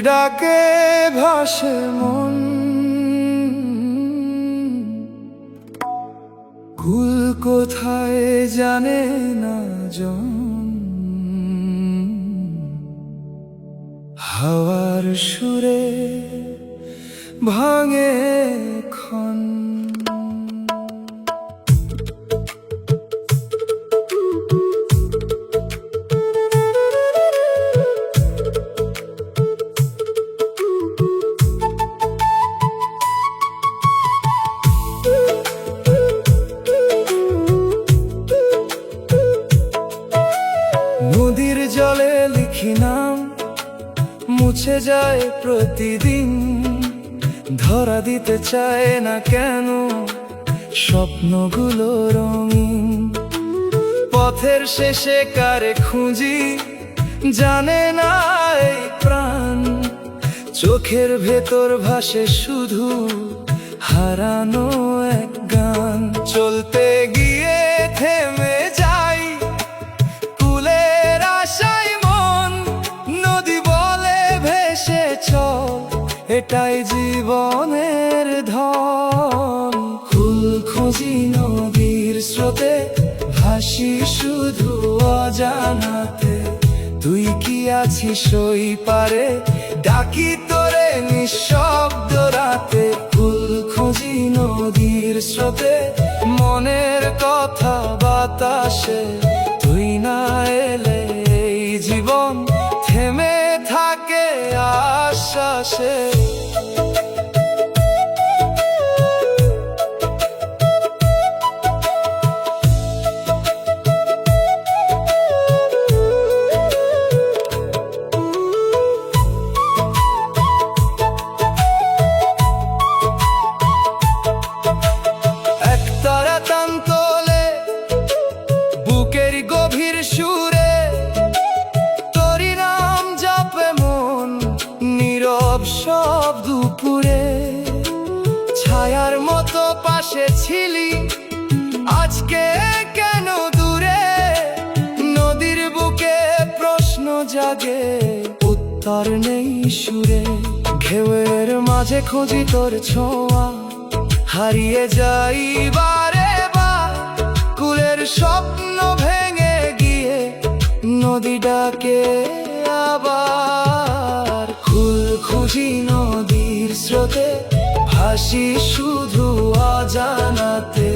ডাকে ভাসে মন, কুল কোথায় জানে না জন। হাওয়ার সুরে ভাঙে ক্ষণ। নদীর জলে লিখি নাম, মুছে যায় প্রতিদিন। ধরা দিতে চায় না কেন স্বপ্নগুলো রঙিন। পথের শেষে কারে খুঁজি জানে না এই প্রাণ। চোখের ভেতর ভাসে শুধু হারানো এক গান। চলতে গিয়ে থেমে যাই কুলের আশায় মন। নদী বলে ভেসে চল, এটাই জীবনের ধন। কুল খুঁজি নদীর স্রোতে, ভাসি শুধু অজানাতে। তুই কি আছিস ওই পারে, ডাকি তোরে নিঃশব্দ রাতে। কুল খুঁজি নদীর স্রোতে, মনের কথা বাতাসে। তুই না এলে এই জীবন থেমে থাকে আশ্বাসে। একতারা তান তোলে বুকের গভীর সুরে। তোরি নাম জপে মন নীরব সব দুপুরে। ছায়ার মতো পাশে ছিলি, আজকে কেন দূরে? নদীর বুকে প্রশ্ন জাগে, উত্তর নেই সুরে। ঢেউয়ের মাঝে খুঁজি তোর ছোঁয়া, হারিয়ে যাই বারে বার। কুলের স্বপ্ন ভেঙে গিয়ে নদী ডাকে আবার। কুল খুঁজি নদীর স্রোতে, ভাসি শুধু অজানাতে।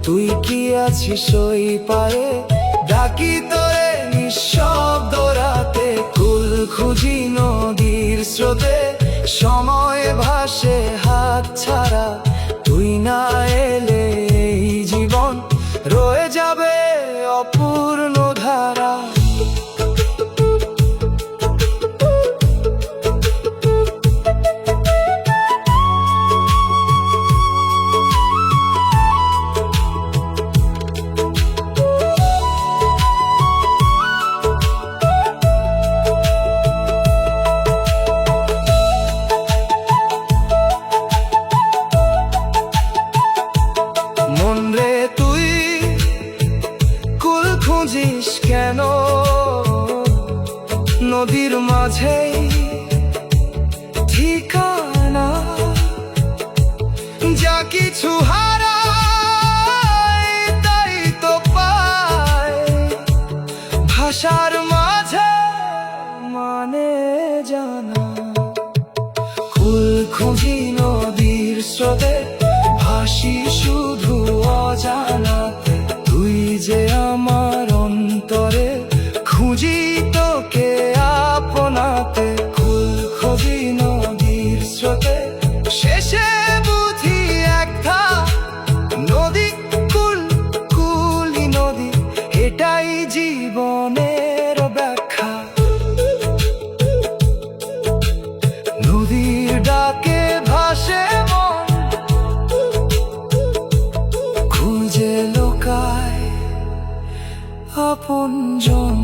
তুই কি আছিস ওই পারে, ডাকি তোরে নিঃশব্দ রাতে। কুল খুঁজি নদীর স্রোতে, সময় ভাসে হাত ছাড়া। তুই না এলে এই জীবন রয়ে যাবে অপূর্ণ ধারা। মন রে তুই কুল খুঁজিস কেন? নদীর মাঝেই ঠিকানা। যা কিছু হারায় তাই তো পায়, ভাষার মাঝে মানে জানা। কুল খুঁজি নদীর স্রোতে, ভাসি শুধু অজানাতে। তুই যে আমার অন্তরে, খুঁজি তোকে আপনাতে। কুল খুঁজি নদীর স্রোতে, শেষে বুঝি এক ধাপ। নদী কুল, কুলি নদী, এটাই জীবনের ব্যাখ্যা। নদীর ডাকে ভাসে মন, খুঁজে লোকায় আপনজন।